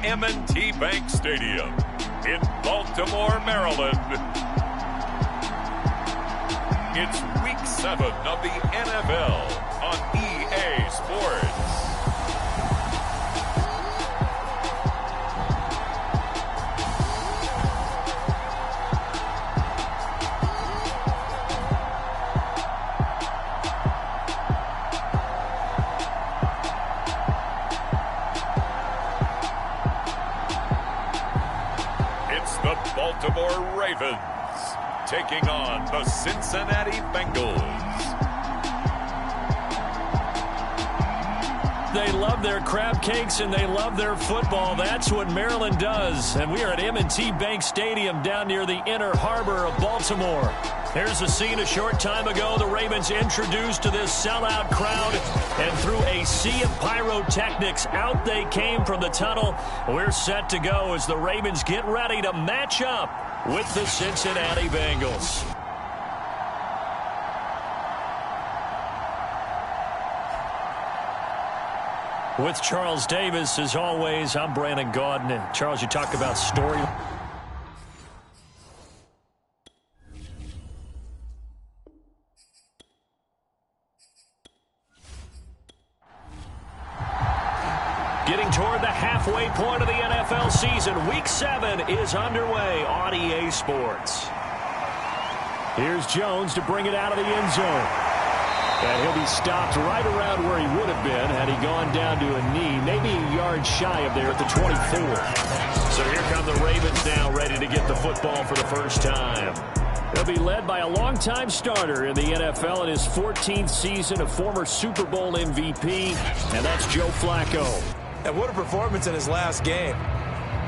M&T Bank Stadium in Baltimore, Maryland. It's Week 7 of the NFL on EA Sports. The Baltimore Ravens taking on the Cincinnati Bengals. They love their crab cakes and they love their football. That's what Maryland does. And we are at M&T Bank Stadium down near the Inner Harbor of Baltimore. Here's a scene a short time ago. The Ravens introduced to this sellout crowd, and through a sea of pyrotechnics, out they came from the tunnel. We're set to go as the Ravens get ready to match up with the Cincinnati Bengals. With Charles Davis, as always, I'm Brandon Gaudin. And Charles, you talk about story. Getting toward the halfway point of the NFL season. Week 7 is underway on EA Sports. Here's Jones to bring it out of the end zone. And he'll be stopped right around where he would have been had he gone down to a knee, maybe a yard shy of there at the 24. So here come the Ravens now, ready to get the football for the first time. They'll be led by a longtime starter in the NFL in his 14th season, a former Super Bowl MVP, and that's Joe Flacco. And what a performance in his last game.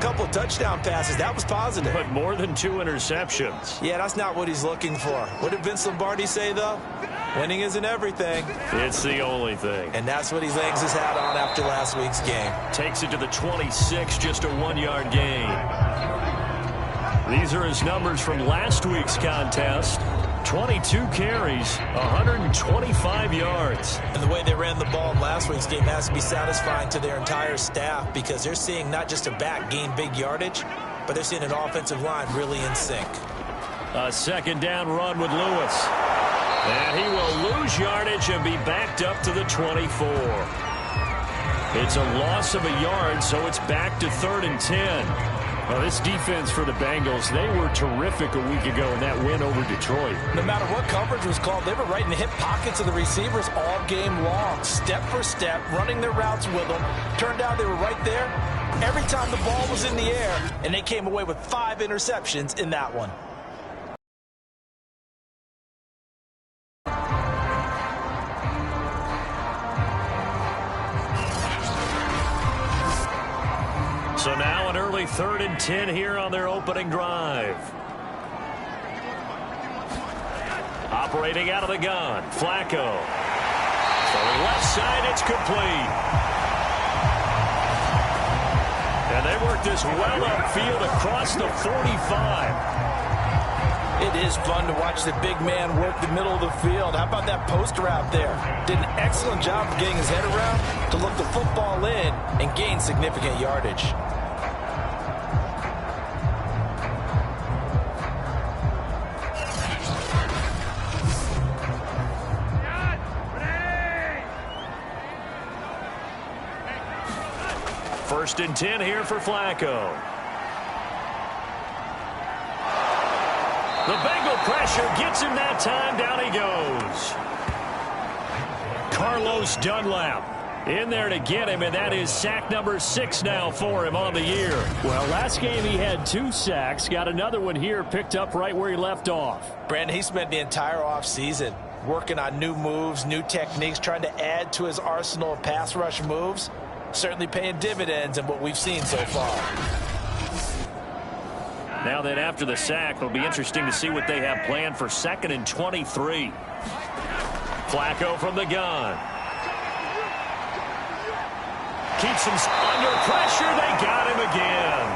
Couple touchdown passes. That was positive. But more than 2 interceptions. Yeah, that's not what he's looking for. What did Vince Lombardi say, though? Winning isn't everything. It's the only thing. And that's what he hangs his hat on after last week's game. Takes it to the 26, just a 1-yard gain. These are his numbers from last week's contest. 22 carries, 125 yards. And the way they ran the ball in last week's game has to be satisfying to their entire staff, because they're seeing not just a back gain big yardage, but they're seeing an offensive line really in sync. A second down run with Lewis. And he will lose yardage and be backed up to the 24. It's a loss of a yard, so it's back to 3rd and 10. Well, this defense for the Bengals, they were terrific a week ago in that win over Detroit. No matter what coverage was called, they were right in the hip pockets of the receivers all game long, step for step, running their routes with them. Turned out they were right there every time the ball was in the air, and they came away with 5 interceptions in that one. So now an early 3rd and 10 here on their opening drive. Operating out of the gun, Flacco. For the left side, it's complete. And they work this well upfield across the 45. It is fun to watch the big man work the middle of the field. How about that post route there? Did an excellent job of getting his head around to look the football in and gain significant yardage. First and 10 here for Flacco. The Bengal pressure gets him that time. Down he goes. Carlos Dunlap in there to get him, and that is sack number 6 now for him on the year. Well, last game he had 2 sacks. Got another one here, picked up right where he left off. Brandon, he spent the entire offseason working on new moves, new techniques, trying to add to his arsenal of pass rush moves. Certainly paying dividends in what we've seen so far. Now then, after the sack, it'll be interesting to see what they have planned for 2nd and 23. Flacco from the gun. Keeps him under pressure. They got him again.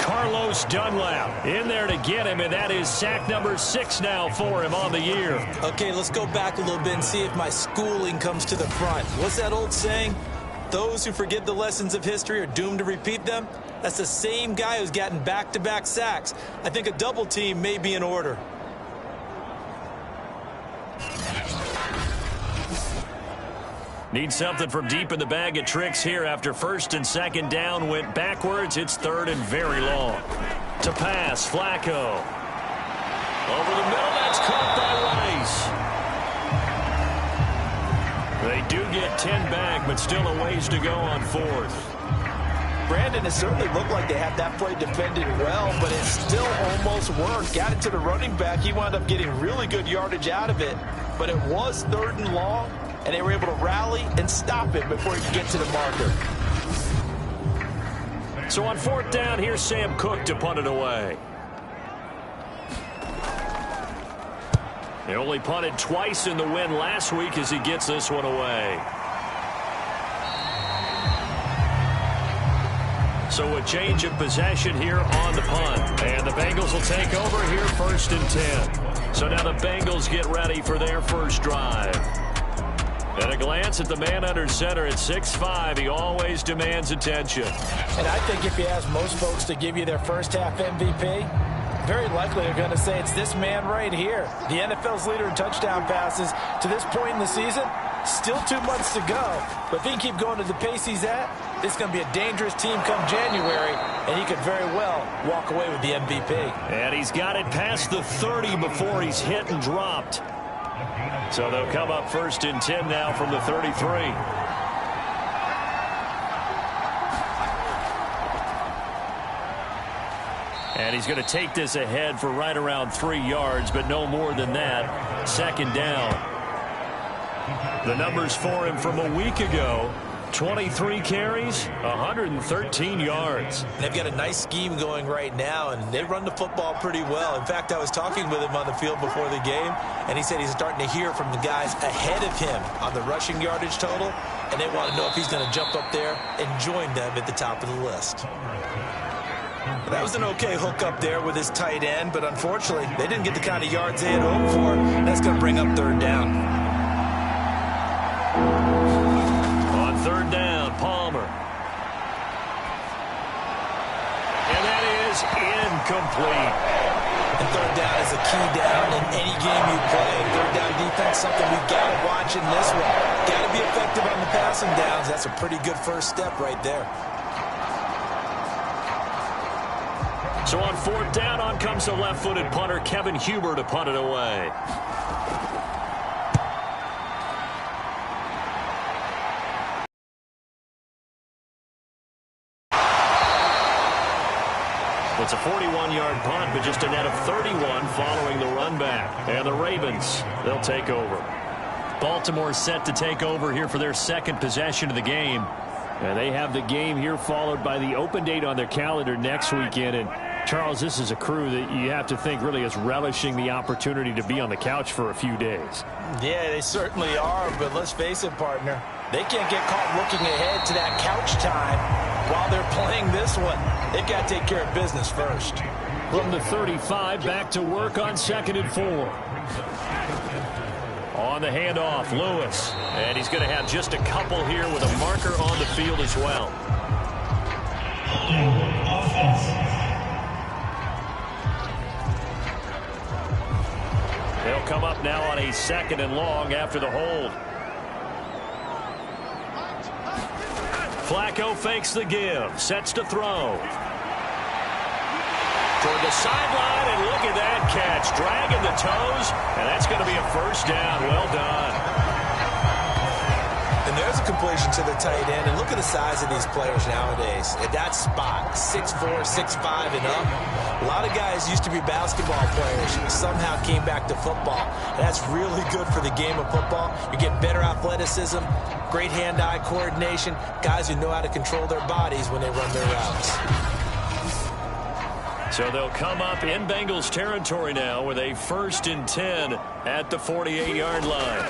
Carlos Dunlap in there to get him, and that is sack number 6 now for him on the year. Okay, let's go back a little bit and see if my schooling comes to the front. What's that old saying? those who forget the lessons of history are doomed to repeat them, that's the same guy who's gotten back-to-back sacks. I think a double team may be in order. Need something from deep in the bag of tricks here after first and second down went backwards. It's third and very long. To pass, Flacco. Over the middle, that's caught by Rice. They do get 10 back, but still a ways to go on fourth. Brandon, it certainly looked like they had that play defended well, but it still almost worked. Got it to the running back. He wound up getting really good yardage out of it, but it was third and long, and they were able to rally and stop it before he could get to the marker. So on fourth down, here's Sam Cook to punt it away. He only punted twice in the win last week as he gets this one away. So a change of possession here on the punt. And the Bengals will take over here first and 10. So now the Bengals get ready for their first drive. At a glance at the man under center at 6'5", he always demands attention. And I think if you ask most folks to give you their first half MVP, very likely they're going to say it's this man right here. The NFL's leader in touchdown passes to this point in the season. Still 2 months to go. But if he can keep going at the pace he's at, this is going to be a dangerous team come January, and he could very well walk away with the MVP. And he's got it past the 30 before he's hit and dropped. So they'll come up first and 10 now from the 33. And he's going to take this ahead for right around 3 yards, but no more than that. Second down. The numbers for him from a week ago: 23 carries, 113 yards. They've got a nice scheme going right now, and they run the football pretty well. In fact, I was talking with him on the field before the game, and he said he's starting to hear from the guys ahead of him on the rushing yardage total, and they want to know if he's going to jump up there and join them at the top of the list. That was an okay hook up there with his tight end, but unfortunately, they didn't get the kind of yards they had hoped for. That's going to bring up third down. On third down, Palmer. And that is incomplete. And third down is a key down in any game you play. Third down defense, something we've got to watch in this one. Got to be effective on the passing downs. That's a pretty good first step right there. So on fourth down, on comes the left-footed punter, Kevin Huber, to punt it away. It's a 41-yard punt, but just a net of 31 following the run back. And the Ravens, they'll take over. Baltimore set to take over here for their second possession of the game. And they have the game here followed by the open date on their calendar next weekend. And Charles, this is a crew that you have to think really is relishing the opportunity to be on the couch for a few days. Yeah, they certainly are, but let's face it, partner. They can't get caught looking ahead to that couch time while they're playing this one. They've got to take care of business first. From the 35, back to work on 2nd and 4. On the handoff, Lewis. And he's going to have just a couple here with a marker on the field as well. They'll come up now on a 2nd and long after the hold. Flacco fakes the give, sets to throw. Toward the sideline, and look at that catch. Dragging the toes, and that's going to be a first down. Well done. And there's a completion to the tight end. And look at the size of these players nowadays. At that spot, 6'4", 6'5", and up. A lot of guys used to be basketball players who somehow came back to football. And that's really good for the game of football. You get better athleticism, great hand-eye coordination, guys who know how to control their bodies when they run their routes. So they'll come up in Bengals territory now with a 1st and 10 at the 48-yard line.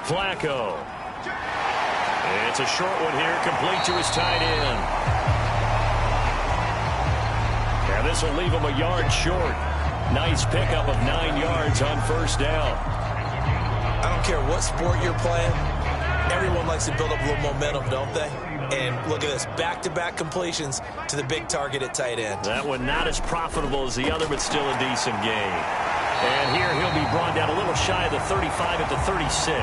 Flacco. It's a short one here, complete to his tight end. And this will leave him a yard short. Nice pickup of 9 yards on first down. I don't care what sport you're playing. Everyone likes to build up a little momentum, don't they? And look at this, back-to-back completions to the big target at tight end. That one not as profitable as the other, but still a decent gain. And here he'll be brought down a little shy of the 35 at the 36.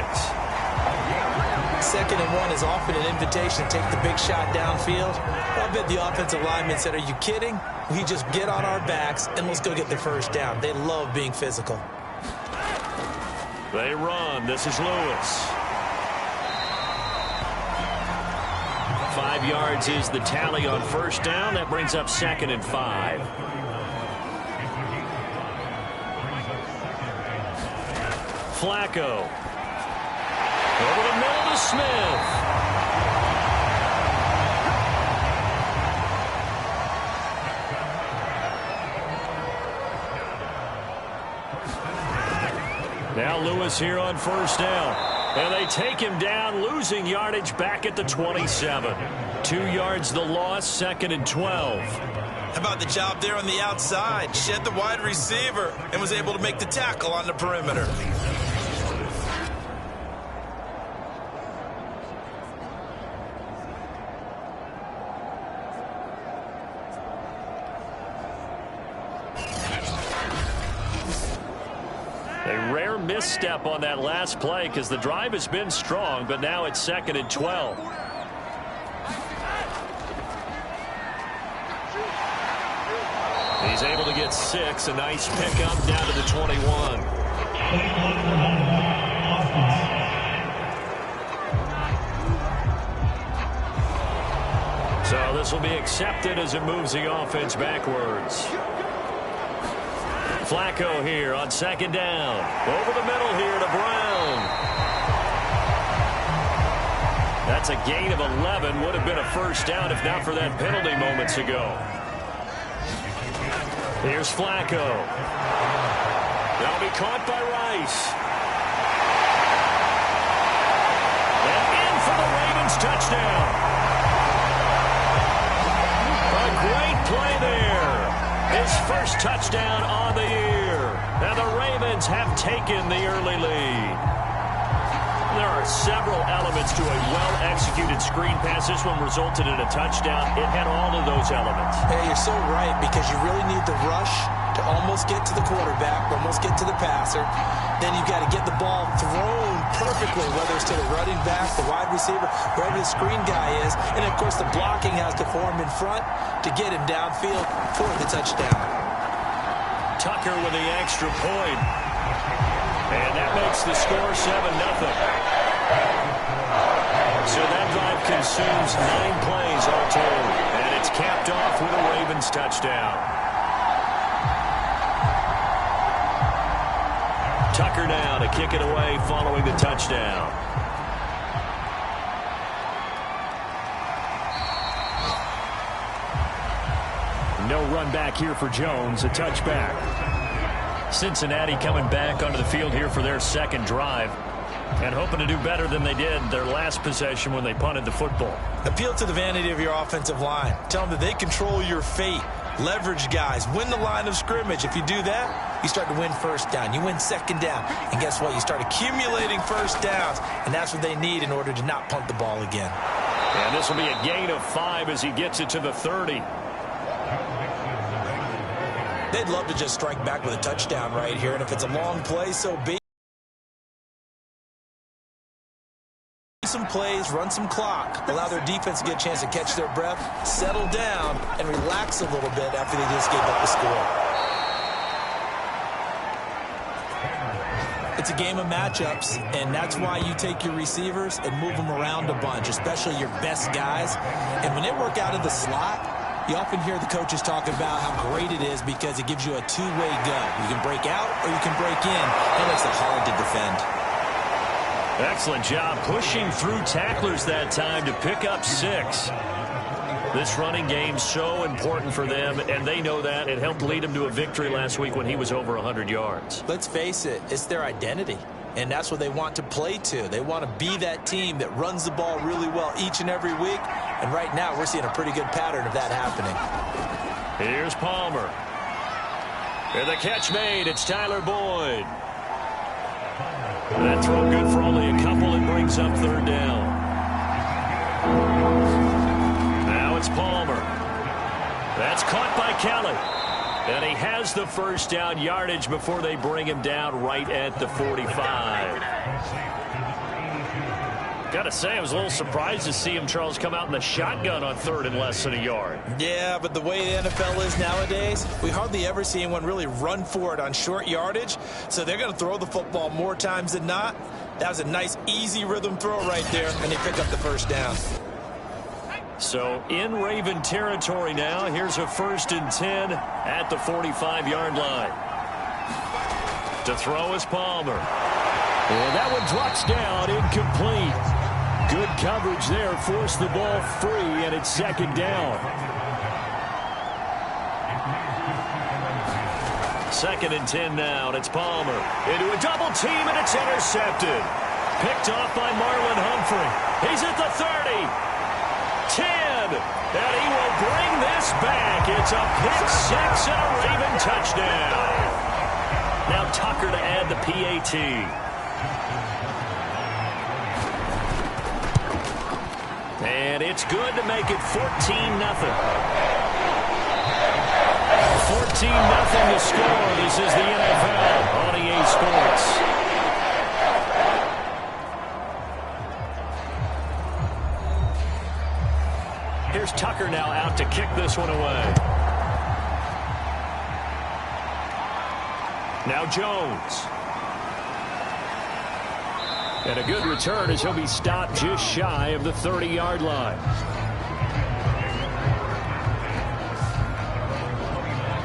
2nd and 1 is often an invitation to take the big shot downfield. I bet the offensive lineman said, are you kidding? We just get on our backs and let's go get the first down. They love being physical. They run. This is Lewis. 5 yards is the tally on first down. That brings up 2nd and 5. Flacco. Over the middle to Smith. Now Lewis here on first down. And they take him down, losing yardage back at the 27. 2 yards the loss, 2nd and 12. How about the job there on the outside? Shed the wide receiver and was able to make the tackle on the perimeter. A rare misstep on that last play because the drive has been strong, but now it's 2nd and 12. He's able to get 6. A nice pickup down to the 21. So this will be accepted as it moves the offense backwards. Flacco here on 2nd down. Over the middle here to Brown. That's a gain of 11. Would have been a first down if not for that penalty moments ago. Here's Flacco. That'll be caught by Rice. And in for the Ravens touchdown. A great play there. His first touchdown on the year. And the Ravens have taken the early lead. There are several elements to a well-executed screen pass. This one resulted in a touchdown. It had all of those elements. Hey, you're so right, because you really need the rush to almost get to the quarterback, almost get to the passer. Then you've got to get the ball thrown perfectly, whether it's to the running back, the wide receiver, wherever the screen guy is. And, of course, the blocking has to form in front to get him downfield for the touchdown. Tucker with the extra point. And that makes the score 7-0. So that drive consumes 9 plays all told. And it's capped off with a Ravens touchdown. Tucker now to kick it away following the touchdown. No run back here for Jones, a touchback. Cincinnati coming back onto the field here for their second drive and hoping to do better than they did their last possession when they punted the football. Appeal to the vanity of your offensive line. Tell them that they control your fate. Leverage guys. Win the line of scrimmage. If you do that, you start to win first down. You win second down. And guess what? You start accumulating first downs. And that's what they need in order to not punt the ball again. And this will be a gain of 5 as he gets it to the 30. They'd love to just strike back with a touchdown right here. And if it's a long play, so be it. Some plays, run some clock, allow their defense to get a chance to catch their breath, settle down, and relax a little bit after they just gave up the score. It's a game of matchups, and that's why you take your receivers and move them around a bunch, especially your best guys. And when they work out of the slot, you often hear the coaches talk about how great it is because it gives you a two-way go. You can break out or you can break in. That makes it hard to defend. Excellent job pushing through tacklers that time to pick up 6. This running game so important for them, and they know that. It helped lead them to a victory last week when he was over 100 yards. Let's face it, it's their identity, and that's what they want to play to. They want to be that team that runs the ball really well each and every week, and right now we're seeing a pretty good pattern of that happening. Here's Palmer. And the catch made. It's Tyler Boyd. That throw good for only a couple, and brings up third down. Now it's Palmer. That's caught by Kelly. And he has the first down yardage before they bring him down right at the 45. Got to say, I was a little surprised to see him, Charles, come out in the shotgun on third and less than a yard. Yeah, but the way the NFL is nowadays, we hardly ever see anyone really run for it on short yardage. So they're going to throw the football more times than not. That was a nice, easy rhythm throw right there, and they pick up the first down. So in Raven territory now. Here's a 1st and 10 at the 45-yard line. To throw is Palmer. And that one drops down, incomplete. Good coverage there, forced the ball free, and it's 2nd down. 2nd and 10 now, and it's Palmer. Into a double team, and it's intercepted. Picked off by Marlon Humphrey. He's at the 30. 10, and he will bring this back. It's a pick six and a Raven touchdown. Now Tucker to add the PAT. And it's good to make it 14-0. 14-0 to score. This is the NFL on EA Sports. Here's Tucker now out to kick this one away. Now Jones. And a good return as he'll be stopped just shy of the 30-yard line.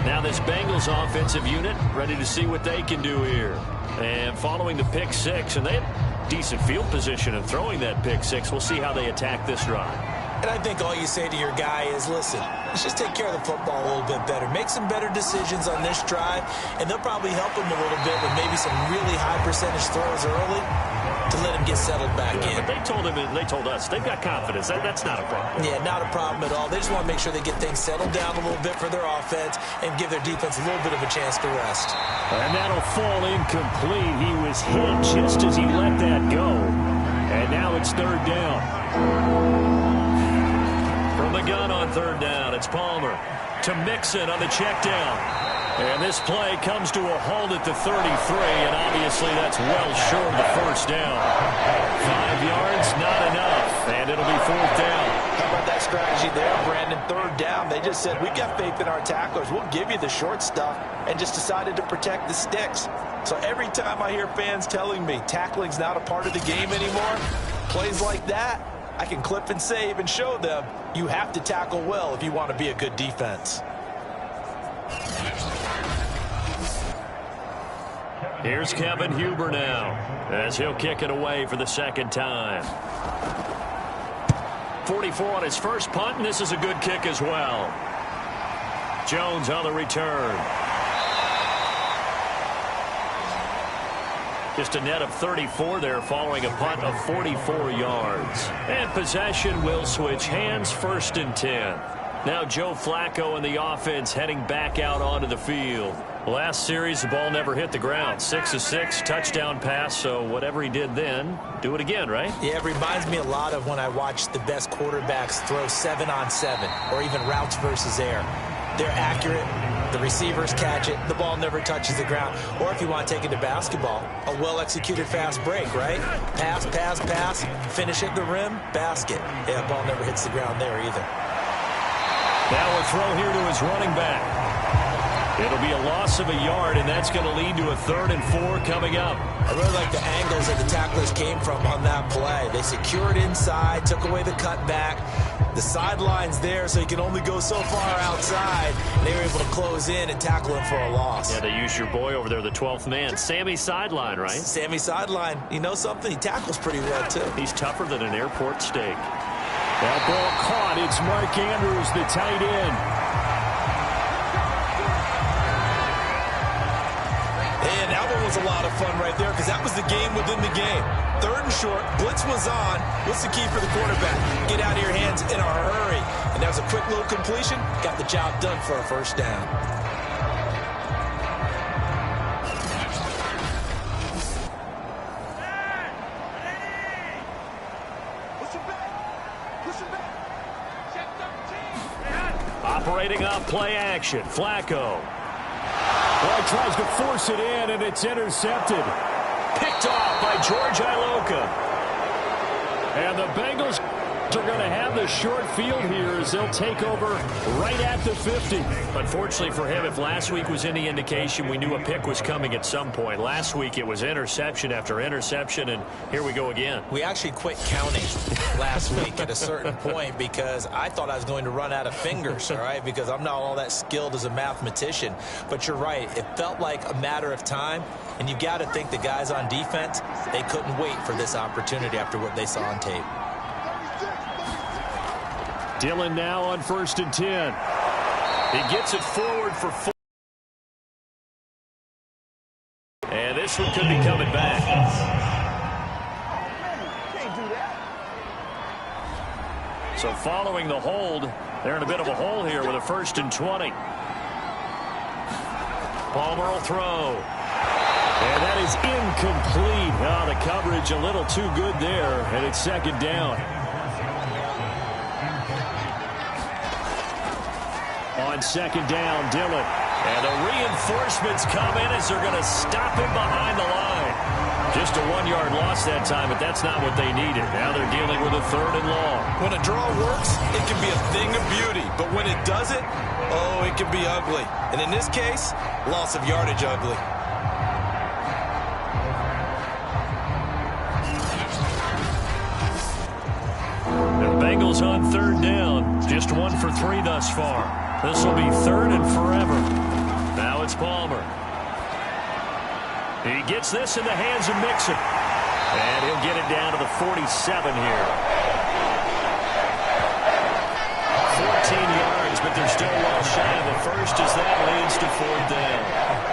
Now this Bengals offensive unit ready to see what they can do here. And following the pick six, and they have decent field position in throwing that pick six. We'll see how they attack this drive. And I think all you say to your guy is, listen, let's just take care of the football a little bit better. Make some better decisions on this drive, and they'll probably help him a little bit with maybe some really high percentage throws early to let him get settled back in. But they told us they've got confidence. That's not a problem. Yeah, not a problem at all. They just want to make sure they get things settled down a little bit for their offense and give their defense a little bit of a chance to rest. And that'll fall incomplete. He was hit just as he let that go. And now it's 3rd down. From the gun on 3rd down, it's Palmer to Mixon on the check down. And this play comes to a halt at the 33, and obviously that's well short of the first down. 5 yards, not enough, and it'll be 4th down. How about that strategy there, Brandon? 3rd down, they just said, we got faith in our tacklers. We'll give you the short stuff, and just decided to protect the sticks. So every time I hear fans telling me tackling's not a part of the game anymore, plays like that, I can clip and save and show them you have to tackle well if you want to be a good defense. Here's Kevin Huber now as he'll kick it away for the 2nd time. 44 on his first punt, and this is a good kick as well. Jones on the return. Just a net of 34 there following a punt of 44 yards. And possession will switch hands, 1st and 10. Now Joe Flacco and the offense heading back out onto the field. Last series, the ball never hit the ground. 6 of 6, touchdown pass, so whatever he did then, do it again, right? Yeah, it reminds me a lot of when I watched the best quarterbacks throw 7-on-7 or even routes versus air. They're accurate. The receivers catch it. The ball never touches the ground. Or if you want to take it to basketball, a well-executed fast break, right? Pass, pass, pass, finish at the rim, basket. Yeah, the ball never hits the ground there either. Now a throw here to his running back. It'll be a loss of a yard, and that's going to lead to a 3rd and 4 coming up. I really like the angles that the tacklers came from on that play. They secured inside, took away the cutback. The sideline's there, so he can only go so far outside. They were able to close in and tackle him for a loss. Yeah, they use your boy over there, the 12th man. Sammy Sideline, right? Sammy Sideline. You know something? He tackles pretty well, too. He's tougher than an airport steak. That ball caught. It's Mark Andrews, the tight end. And that one was a lot of fun right there because that was the game within the game. 3rd and short, blitz was on. What's the key for the quarterback? Get out of your hands in a hurry. And that was a quick little completion. Got the job done for a 1st down. Operating off play action. Flacco. Well, he tries to force it in, and it's intercepted. Picked off by George Iloka. And the Bengals are going to have the short field here as they'll take over right at the 50. Unfortunately for him, if last week was any indication, we knew a pick was coming at some point. Last week it was interception after interception, and here we go again. We actually quit counting last week at a certain point because I thought I was going to run out of fingers, all right, because I'm not all that skilled as a mathematician. But you're right. It felt like a matter of time, and you got to think the guys on defense, they couldn't wait for this opportunity after what they saw on tape. Dillon now on 1st and 10. He gets it forward for 4. And this one could be coming back. So following the hold, they're in a bit of a hole here with a 1st and 20. Palmer will throw. And that is incomplete. Oh, the coverage a little too good there, and it's 2nd down. On 2nd down, Dillon. And the reinforcements come in as they're going to stop him behind the line. Just a 1-yard loss that time, but that's not what they needed. Now they're dealing with a 3rd and long. When a draw works, it can be a thing of beauty. But when it doesn't, oh, it can be ugly. And in this case, loss of yardage ugly. The Bengals on 3rd down. Just 1 for 3 thus far. This will be 3rd and forever. Now it's Palmer. He gets this in the hands of Mixon. And he'll get it down to the 47 here. 14 yards, but they're still well shy of the first as that leads to 4th down.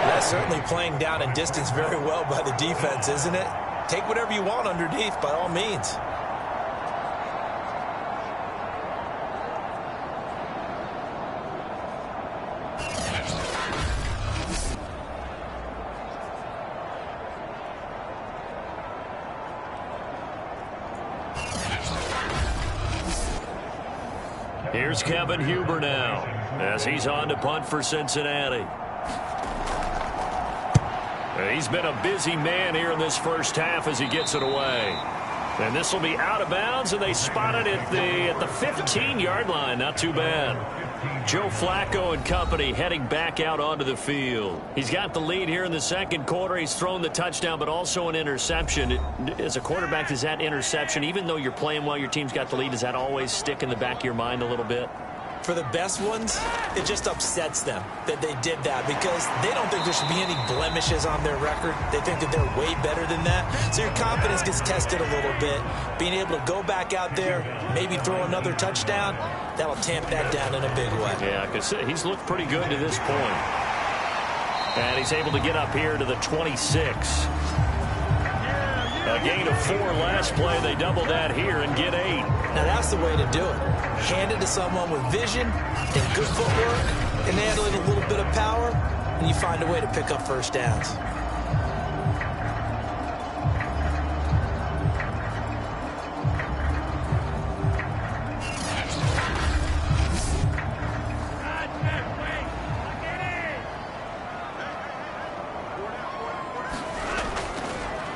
That's certainly playing down and distance very well by the defense, isn't it? Take whatever you want underneath by all means. Here's Kevin Huber now as he's on to punt for Cincinnati. He's been a busy man here in this first half as he gets it away. And this will be out of bounds, and they spot it at the 15-yard line. Not too bad. Joe Flacco and company heading back out onto the field. He's got the lead here in the 2nd quarter. He's thrown the touchdown, but also an interception. As a quarterback, does that interception, even though you're playing well, your team's got the lead, does that always stick in the back of your mind a little bit? For the best ones, it just upsets them that they did that because they don't think there should be any blemishes on their record. They think that they're way better than that. So your confidence gets tested a little bit. Being able to go back out there, maybe throw another touchdown, that'll tamp that down in a big way. Yeah, because he's looked pretty good to this point. And he's able to get up here to the 26. A gain of 4 last play. They double that here and get 8. Now that's the way to do it. Hand it to someone with vision and good footwork, and add a little bit of power, and you find a way to pick up 1st downs.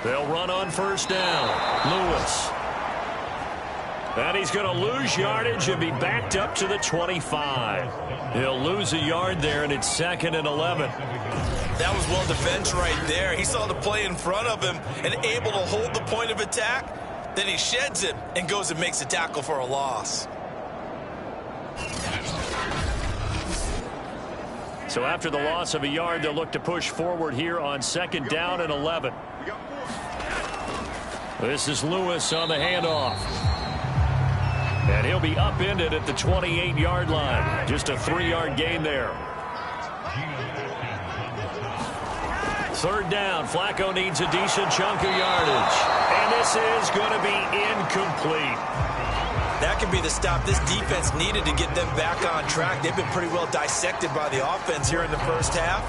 They'll run on 1st down. Lewis. And he's going to lose yardage and be backed up to the 25. He'll lose a yard there, and it's 2nd and 11. That was well defense right there. He saw the play in front of him and able to hold the point of attack. Then he sheds it and goes and makes a tackle for a loss. So after the loss of a yard, they'll look to push forward here on 2nd down and 11. This is Lewis on the handoff. And he'll be upended at the 28-yard line. Just a 3-yard gain there. 3rd down. Flacco needs a decent chunk of yardage. And this is going to be incomplete. That could be the stop this defense needed to get them back on track. They've been pretty well dissected by the offense here in the first half.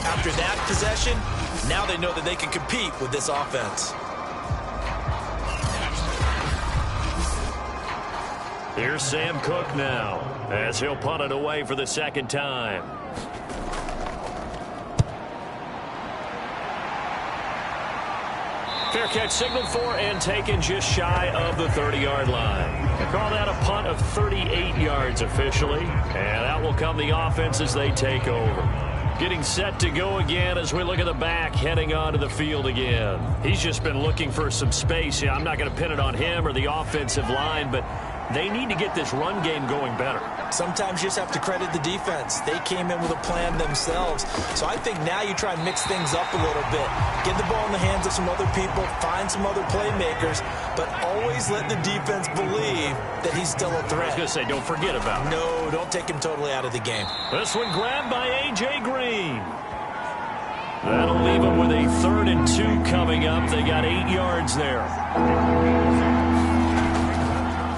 After that possession, now they know that they can compete with this offense. Here's Sam Cook now, as he'll punt it away for the second time. Fair catch signaled for and taken just shy of the 30-yard line. They call that a punt of 38 yards officially, and out will come the offense as they take over. Getting set to go again as we look at the back heading onto the field again. He's just been looking for some space. Yeah, I'm not going to pin it on him or the offensive line, but they need to get this run game going better. Sometimes you just have to credit the defense. They came in with a plan themselves. So I think now you try and mix things up a little bit. Get the ball in the hands of some other people, find some other playmakers, but always let the defense believe that he's still a threat. I was going to say, don't forget about it. No, don't take him totally out of the game. This one grabbed by A.J. Green. That'll leave them with a 3rd and 2 coming up. They got 8 yards there.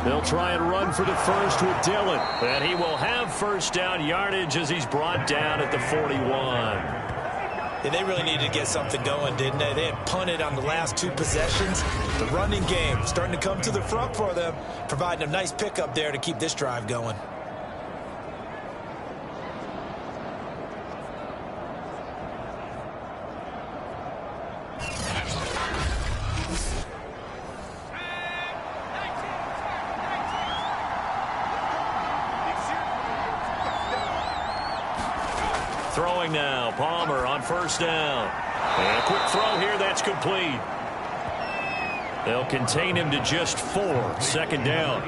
They'll try and run for the first with Dillon. And he will have first down yardage as he's brought down at the 41. Yeah, they really needed to get something going, didn't they? They had punted on the last 2 possessions. The running game starting to come to the front for them, providing a nice pickup there to keep this drive going. Throwing now, Palmer on first down. And a quick throw here, that's complete. They'll contain him to just 4, second down.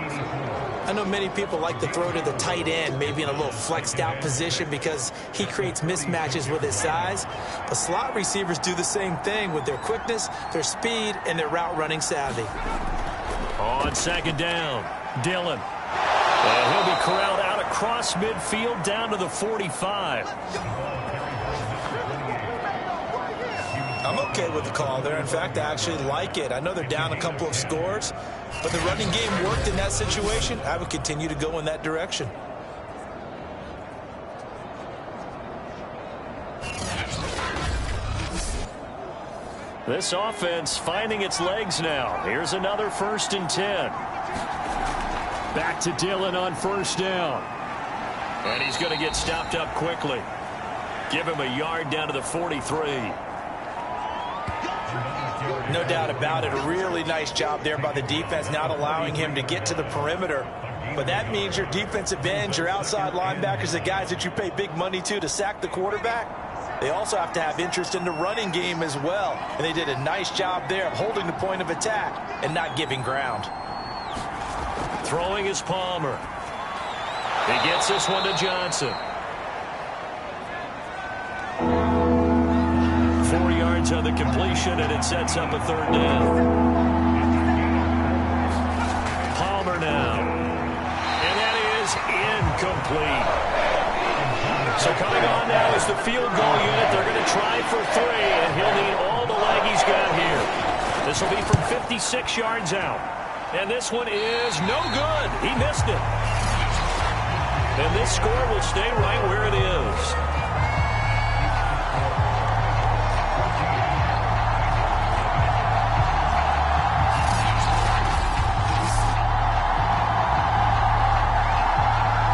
I know many people like to throw to the tight end, maybe in a little flexed out position because he creates mismatches with his size. But slot receivers do the same thing with their quickness, their speed, and their route running savvy. On second down, Dillon. And he'll be corralled out across midfield down to the 45. I'm okay with the call there. In fact, I actually like it. I know they're down a couple of scores, but the running game worked in that situation. I would continue to go in that direction. This offense finding its legs now. Here's another 1st and 10. Back to Dillon on first down. And he's going to get stopped up quickly. Give him a yard down to the 43. No doubt about it. A really nice job there by the defense, not allowing him to get to the perimeter. But that means your defensive ends, your outside linebackers, the guys that you pay big money to sack the quarterback, they also have to have interest in the running game as well. And they did a nice job there of holding the point of attack and not giving ground. Throwing is Palmer. He gets this one to Johnson. 4 yards on the completion, and it sets up a 3rd down. Palmer now. And that is incomplete. So coming on now is the field goal unit. They're going to try for 3, and he'll need all the leg he's got here. This will be from 56 yards out. And this one is no good. He missed it. And this score will stay right where it is.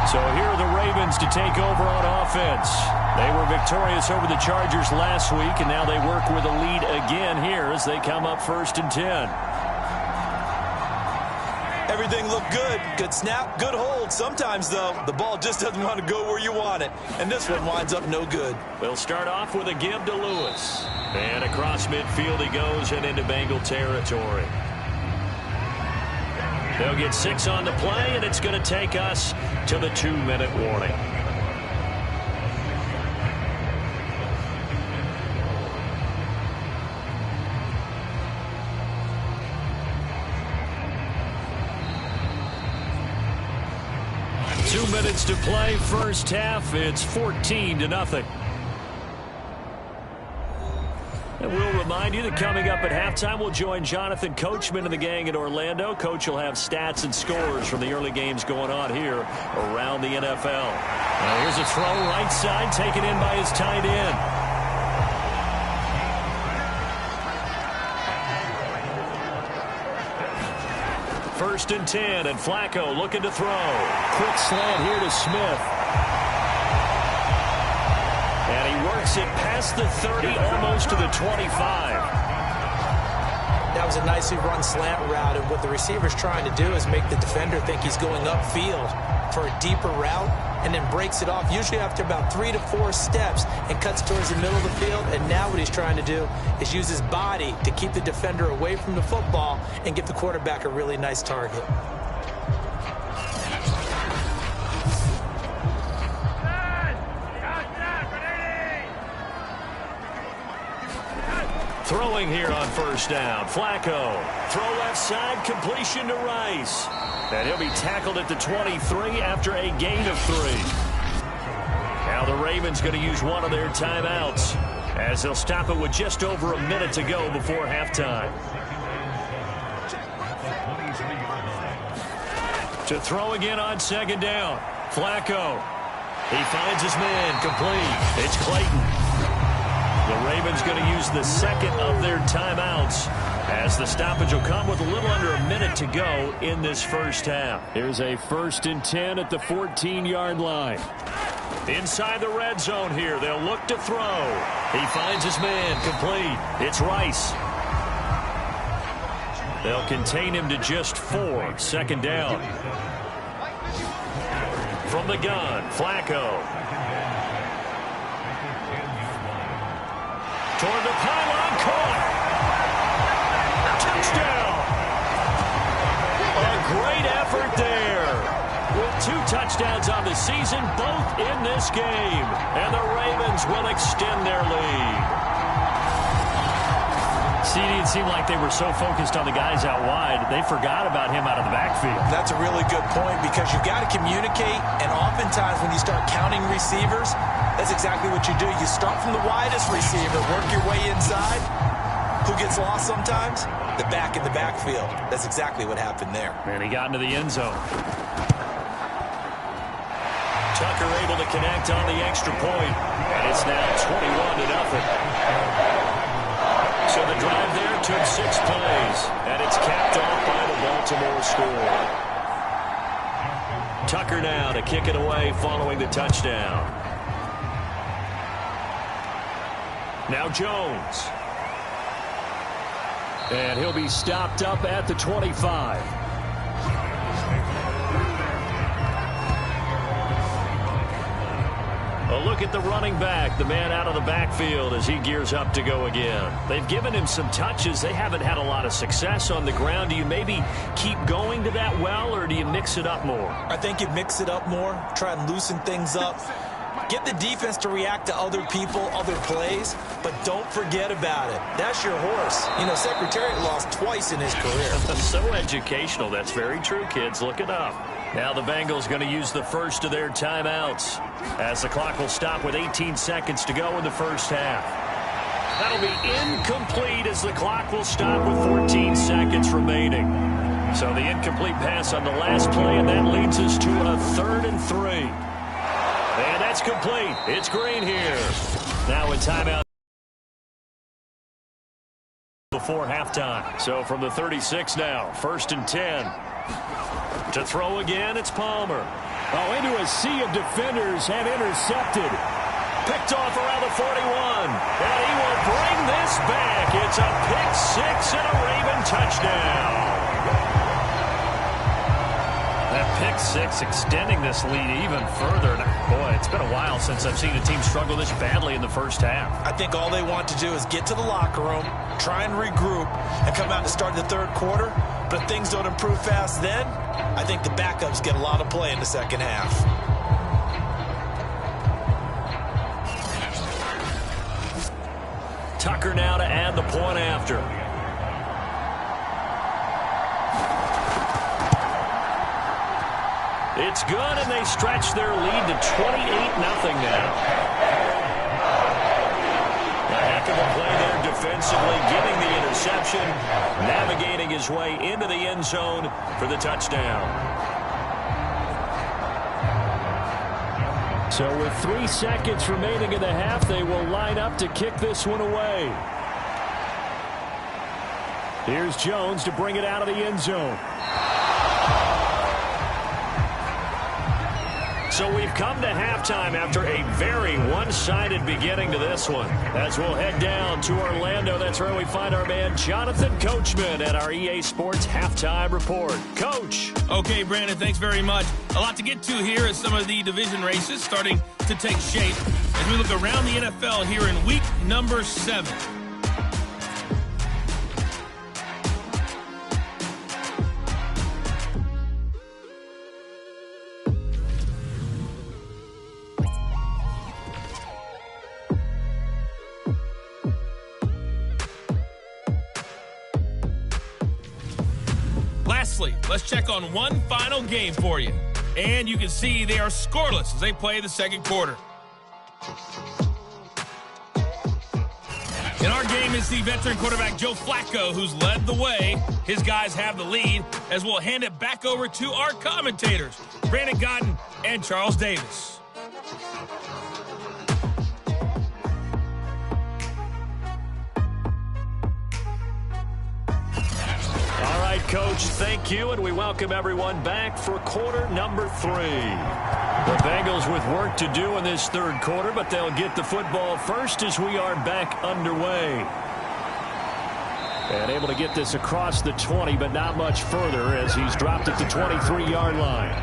So here are the Ravens to take over on offense. They were victorious over the Chargers last week, and now they work with a lead again here as they come up 1st and 10. Everything looked good. Good snap, good hold. Sometimes, though, the ball just doesn't want to go where you want it. And this one winds up no good. They'll start off with a give to Lewis. And across midfield he goes and into Bengal territory. They'll get 6 on the play, and it's going to take us to the 2-minute warning. Two minutes to play, first half. It's 14-0. And we'll remind you that coming up at halftime, we'll join Jonathan Coachman and the gang in Orlando. Coach will have stats and scores from the early games going on here around the NFL. Now here's a throw right side, taken in by his tight end. 1st and 10, and Flacco looking to throw. Quick slant here to Smith. And he works it past the 30, almost to the 25. That was a nicely run slant route, and what the receiver's trying to do is make the defender think he's going upfield for a deeper route, and then breaks it off, usually after about 3 to 4 steps, and cuts towards the middle of the field. And now what he's trying to do is use his body to keep the defender away from the football and give the quarterback a really nice target. Throwing here on 1st down. Flacco. Throw left side. Completion to Rice. And he'll be tackled at the 23 after a gain of 3. Now the Ravens going to use one of their timeouts, as they'll stop it with just over a minute to go before halftime. To throw again on 2nd down. Flacco. He finds his man. Complete. It's Clayton. The Ravens going to use the second of their timeouts, as the stoppage will come with a little under a minute to go in this first half. Here's a 1st and 10 at the 14-yard line. Inside the red zone here, they'll look to throw. He finds his man. Complete. It's Rice. They'll contain him to just 4. 2nd down. From the gun, Flacco. Toward the pylon, caught. Touchdown. A great effort there. With 2 touchdowns on the season, both in this game. And the Ravens will extend their lead. It seemed like they were so focused on the guys out wide, they forgot about him out of the backfield. That's a really good point, because you've got to communicate, and oftentimes when you start counting receivers, that's exactly what you do. You start from the widest receiver, work your way inside. Who gets lost sometimes? The back in the backfield. That's exactly what happened there. And he got into the end zone. Tucker able to connect on the extra point, and it's now 21-0. So the drive there took 6 plays, and it's capped off by the Baltimore score. Tucker now to kick it away following the touchdown. Now Jones. And he'll be stopped up at the 25. A look at the running back, the man out of the backfield as he gears up to go again. They've given him some touches. They haven't had a lot of success on the ground. Do you maybe keep going to that well, or do you mix it up more? I think you mix it up more, try and loosen things up. Get the defense to react to other people, other plays, but don't forget about it. That's your horse. You know, Secretariat lost twice in his career. So educational. That's very true, kids. Look it up. Now the Bengals going to use the first of their timeouts, as the clock will stop with 18 seconds to go in the first half. That'll be incomplete, as the clock will stop with 14 seconds remaining. So the incomplete pass on the last play, and that leads us to a 3rd and 3. And that's complete. It's Green here. Now in timeout before halftime. So from the 36 now, 1st and 10. To throw again, it's Palmer. Oh, into a sea of defenders and intercepted. Picked off around the 41. And he will bring this back. It's a pick-6 and a Raven touchdown. That pick-6 extending this lead even further. Boy, it's been a while since I've seen a team struggle this badly in the first half. I think all they want to do is get to the locker room, try and regroup, and come out to start the 3rd quarter. But if things don't improve fast then, I think the backups get a lot of play in the 2nd half. Tucker now to add the point after. It's good, and they stretch their lead to 28-0 now. A heck of a play there defensively, getting the interception, navigating his way into the end zone for the touchdown. So with 3 seconds remaining in the half, they will line up to kick this one away. Here's Jones to bring it out of the end zone. So we've come to halftime after a very one-sided beginning to this one. As we'll head down to Orlando, that's where we find our man Jonathan Coachman at our EA Sports Halftime Report. Coach. Okay, Brandon, thanks very much. A lot to get to here as some of the division races starting to take shape as we look around the NFL here in week number 7. Lastly, let's check on one final game for you. And you can see they are scoreless as they play the second quarter. In our game is the veteran quarterback Joe Flacco, who's led the way. His guys have the lead as we'll hand it back over to our commentators, Brandon Godden and Charles Davis. All right, Coach, thank you, and we welcome everyone back for quarter number 3. The Bengals with work to do in this third quarter, but they'll get the football first as we are back underway. And able to get this across the 20, but not much further as he's dropped at the 23-yard line.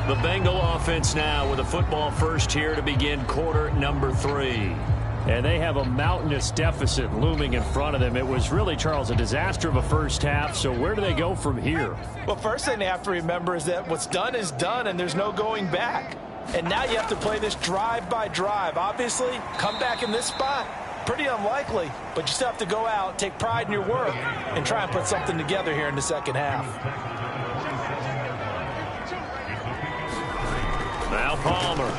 The Bengal offense now with a football first here to begin quarter number 3. And they have a mountainous deficit looming in front of them. It was really, Charles, a disaster of a first half. So where do they go from here? Well, first thing they have to remember is that what's done is done, and there's no going back. And now you have to play this drive by drive. Obviously, come back in this spot, pretty unlikely. But you still have to go out, take pride in your work, and try and put something together here in the second half. Now Palmer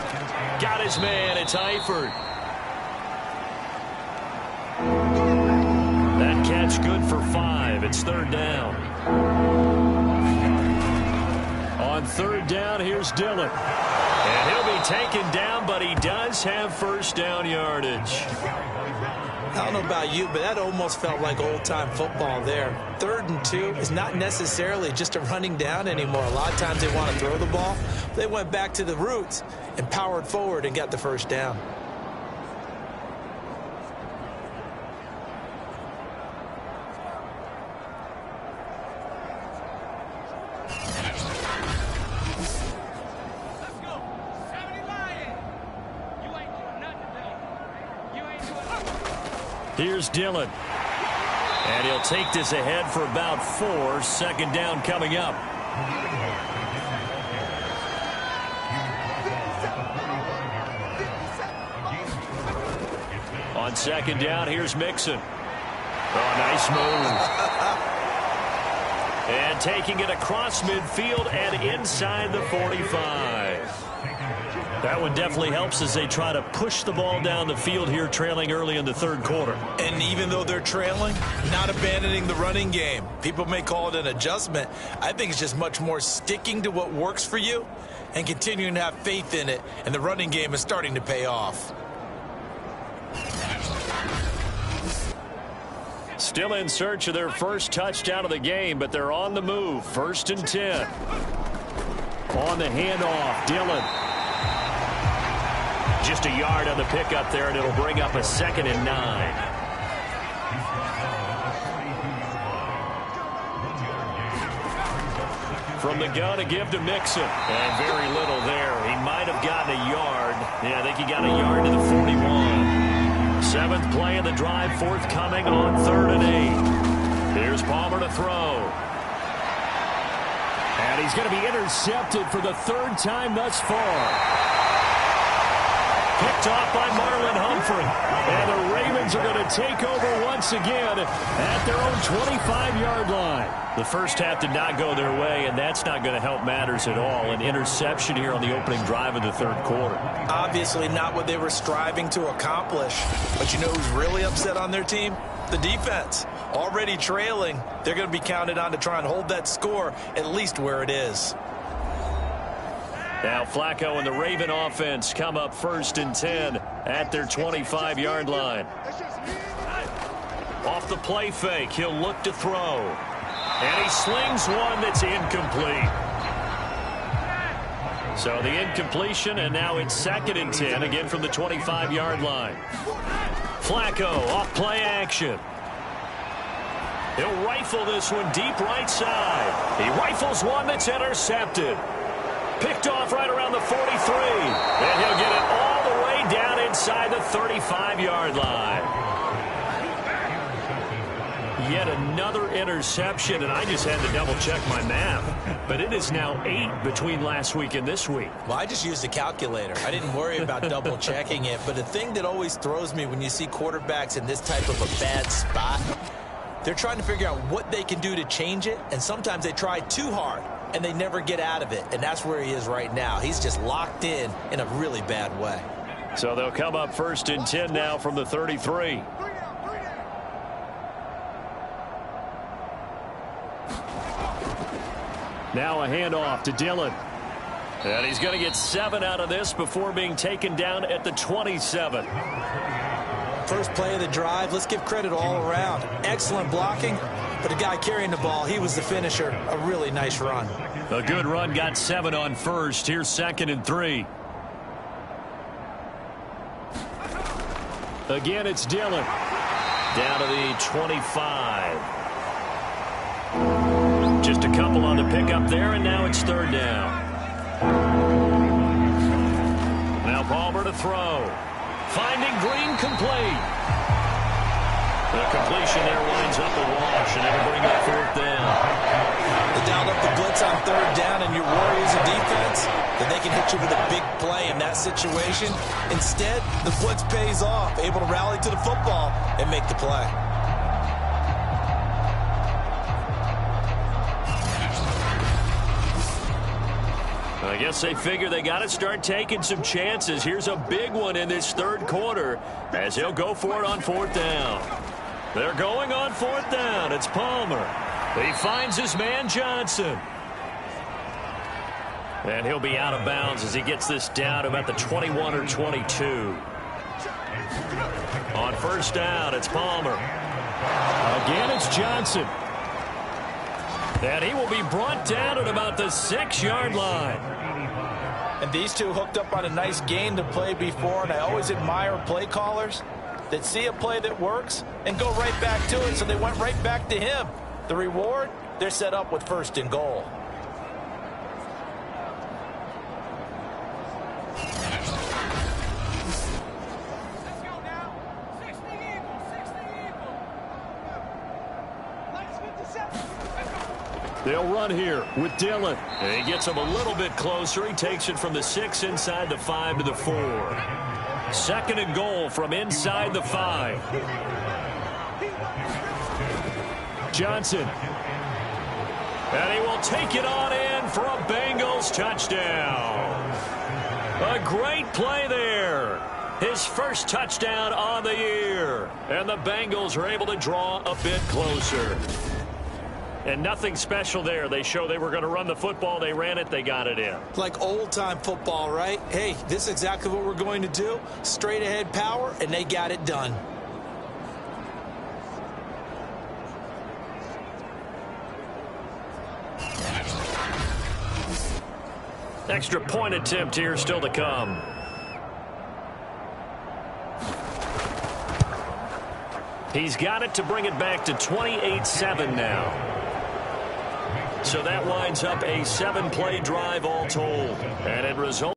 got his man. It's Eifert. That catch good for 5. It's third down. On third down, here's Dillon. And he'll be taken down, but he does have first down yardage. I don't know about you, but that almost felt like old-time football there. 3rd and 2 is not necessarily just a running down anymore. A lot of times they want to throw the ball. They went back to the roots and powered forward and got the first down. Here's Dillon. And he'll take this ahead for about 4. Second down coming up. On second down, here's Mixon. Oh, nice move. And taking it across midfield and inside the 45. That one definitely helps as they try to push the ball down the field here, trailing early in the third quarter. And even though they're trailing, not abandoning the running game. People may call it an adjustment. I think it's just much more sticking to what works for you and continuing to have faith in it. And the running game is starting to pay off. Still in search of their first touchdown of the game, but they're on the move. 1st and 10. On the handoff, Dillon. Just a yard on the pickup there, and it'll bring up a 2nd and 9. From the gun, a give to Mixon. And very little there. He might have gotten a yard. Yeah, I think he got a yard to the 41. 7th play of the drive forthcoming on 3rd and 8. Here's Palmer to throw. And he's going to be intercepted for the 3rd time thus far. Picked off by Marlon Humphrey. And the Ravens are going to take over once again at their own 25-yard line. The first half did not go their way, and that's not going to help matters at all. An interception here on the opening drive of the third quarter. Obviously not what they were striving to accomplish. But you know who's really upset on their team? The defense. Already trailing, they're going to be counted on to try and hold that score at least where it is. Now Flacco and the Raven offense come up 1st and 10 at their 25-yard line. Off the play fake, he'll look to throw. And he slings one that's incomplete. So the incompletion, and now it's 2nd and 10, again from the 25-yard line. Flacco off play action. He'll rifle this one deep right side. He rifles one that's intercepted. Picked off right around the 43. And he'll get it all the way down inside the 35-yard line. Yet another interception, and I just had to double-check my math. But it is now 8 between last week and this week. Well, I just used a calculator. I didn't worry about double-checking it. But the thing that always throws me when you see quarterbacks in this type of a bad spot, they're trying to figure out what they can do to change it, and sometimes they try too hard, and they never get out of it. And that's where he is right now. He's just locked in a really bad way. So they'll come up 1st and 10 now from the 33. Now a handoff to Dillon. And he's going to get 7 out of this before being taken down at the 27. First play of the drive, let's give credit all around. Excellent blocking, but the guy carrying the ball, he was the finisher. A really nice run. A good run, got 7 on first. Here's 2nd and 3. Again, it's Dillon. Down to the 25. Just a couple on the pickup there, and now it's 3rd down. Now Palmer to throw. Finding Green complete. The completion there winds up a wash, and it'll bring up 4th down. They dialed up the blitz on 3rd down, and your worry as a defense that they can hit you with a big play in that situation. Instead, the blitz pays off, able to rally to the football and make the play. I guess they figure they got to start taking some chances. Here's a big one in this 3rd quarter as he'll go for it on 4th down. They're going on 4th down. It's Palmer. He finds his man Johnson. And he'll be out of bounds as he gets this down to about the 21 or 22. On 1st down, it's Palmer. Again, it's Johnson. And he will be brought down at about the 6-yard line. And these two hooked up on a nice game to play before, and I always admire play callers that see a play that works and go right back to it, so they went right back to him. The reward, they're set up with 1st and goal. They'll run here with Dillon. And he gets him a little bit closer. He takes it from the 6 inside the 5 to the 4. 2nd and goal from inside the 5. Johnson. And he will take it on in for a Bengals touchdown. A great play there. His first touchdown on the year. And the Bengals are able to draw a bit closer. And nothing special there. They show they were going to run the football. They ran it. They got it in. Like old-time football, right? Hey, this is exactly what we're going to do. Straight-ahead power, and they got it done. Extra point attempt here still to come. He's got it to bring it back to 28-7 now. So that winds up a 7-play drive all told. And it results.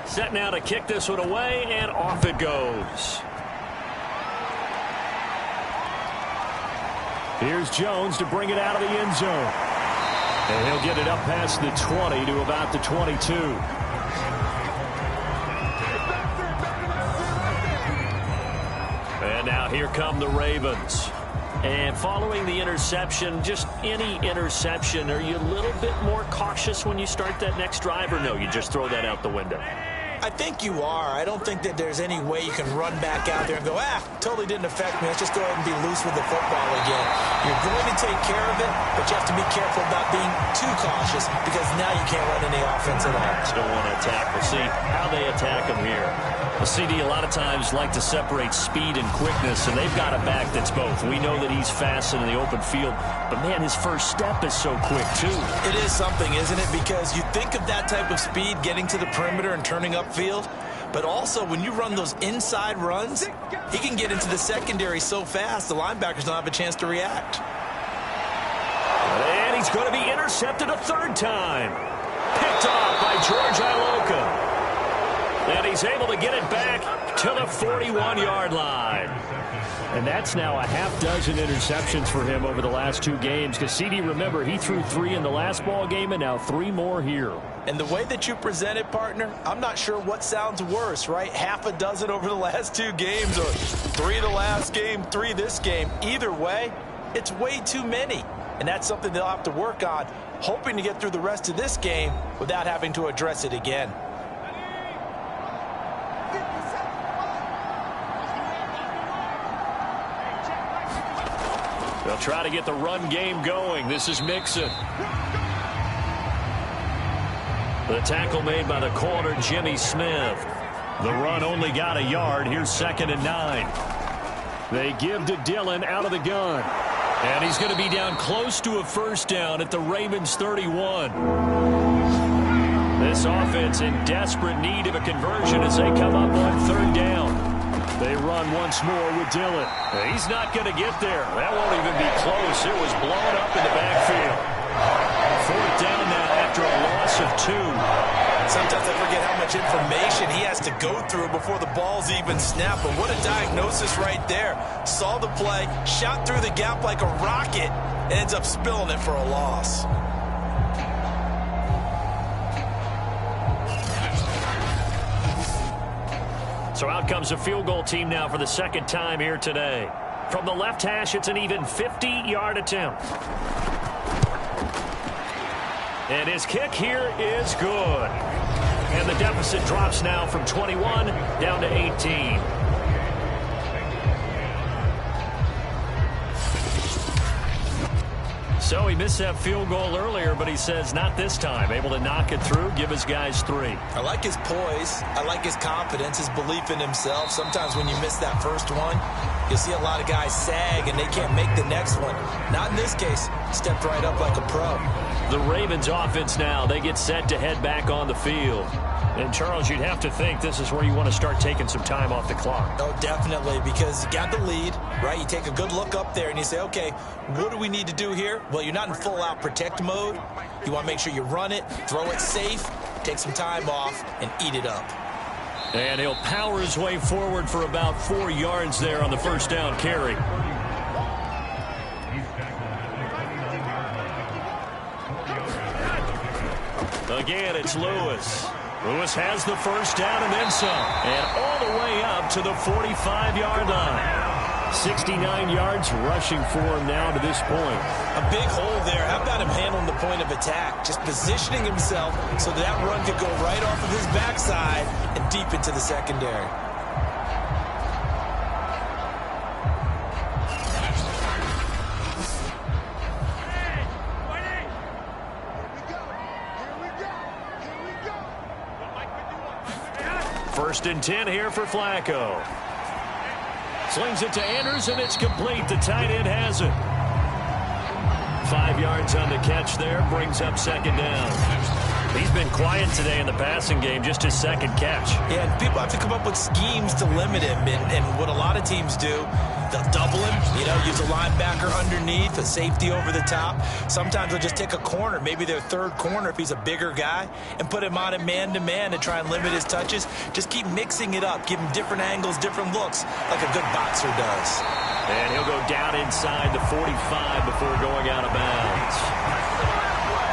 Set now to kick this one away, and off it goes. Here's Jones to bring it out of the end zone. And he'll get it up past the 20 to about the 22. And now here come the Ravens. And following the interception, just any interception, are you a little bit more cautious when you start that next drive, or no, you just throw that out the window? I think you are. I don't think that there's any way you can run back out there and go, totally didn't affect me. Let's just go ahead and be loose with the football again. You're going to take care of it, but you have to be careful about being too cautious because now you can't run any offense at all. Still want to attack. We'll see how they attack him here. The CD a lot of times like to separate speed and quickness, and they've got a back that's both. We know that he's fast in the open field, but man, his first step is so quick too. It is something, isn't it? Because you think of that type of speed getting to the perimeter and turning upfield, but also when you run those inside runs, he can get into the secondary so fast the linebackers don't have a chance to react. And he's going to be intercepted a third time. Picked off by George Iloka. And he's able to get it back to the 41-yard line. And that's now a half dozen interceptions for him over the last 2 games. Because CD, remember, he threw 3 in the last ball game and now 3 more here. And the way that you present it, partner, I'm not sure what sounds worse, right? Half a dozen over the last 2 games or 3 the last game, 3 this game. Either way, it's way too many. And that's something they'll have to work on, hoping to get through the rest of this game without having to address it again. They'll try to get the run game going. This is Mixon. The tackle made by the corner, Jimmy Smith. The run only got a yard. Here's 2nd and 9. They give to Dillon out of the gun. And he's going to be down close to a first down at the Ravens 31. This offense in desperate need of a conversion as they come up on 3rd down. They run once more with Dillon. He's not going to get there. That won't even be close. It was blown up in the backfield. 4th down now after a loss of 2. Sometimes I forget how much information he has to go through before the ball's even snapped. But what a diagnosis right there. Saw the play, shot through the gap like a rocket, and ends up spilling it for a loss. So out comes a field goal team now for the 2nd time here today. From the left hash, it's an even 50-yard attempt. And his kick here is good. And the deficit drops now from 21 down to 18. So he missed that field goal earlier, but he says not this time. Able to knock it through, give his guys 3. I like his poise. I like his confidence, his belief in himself. Sometimes when you miss that first one, you'll see a lot of guys sag and they can't make the next one. Not in this case. Stepped right up like a pro. The Ravens offense now, they get set to head back on the field. And, Charles, you'd have to think this is where you want to start taking some time off the clock. Oh, definitely, because you got the lead, right? You take a good look up there and you say, okay, what do we need to do here? Well, you're not in full-out protect mode. You want to make sure you run it, throw it safe, take some time off, and eat it up. And he'll power his way forward for about 4 yards there on the first down carry. Again, it's Lewis. Lewis has the first down and then some. And all the way up to the 45-yard line. 69 yards rushing for him now to this point. A big hole there. How about him handling the point of attack? Just positioning himself so that run could go right off of his backside and deep into the secondary. First and 10 here for Flacco. Slings it to Andrews, and it's complete. The tight end has it. 5 yards on the catch there. Brings up 2nd down. He's been quiet today in the passing game, just his 2nd catch. Yeah, and people have to come up with schemes to limit him. And what a lot of teams do, they'll double him, use a linebacker underneath, a safety over the top. Sometimes they'll just take a corner, maybe their 3rd corner if he's a bigger guy, and put him on a man-to-man to try and limit his touches. Just keep mixing it up, give him different angles, different looks, like a good boxer does. And he'll go down inside the 45 before going out of bounds.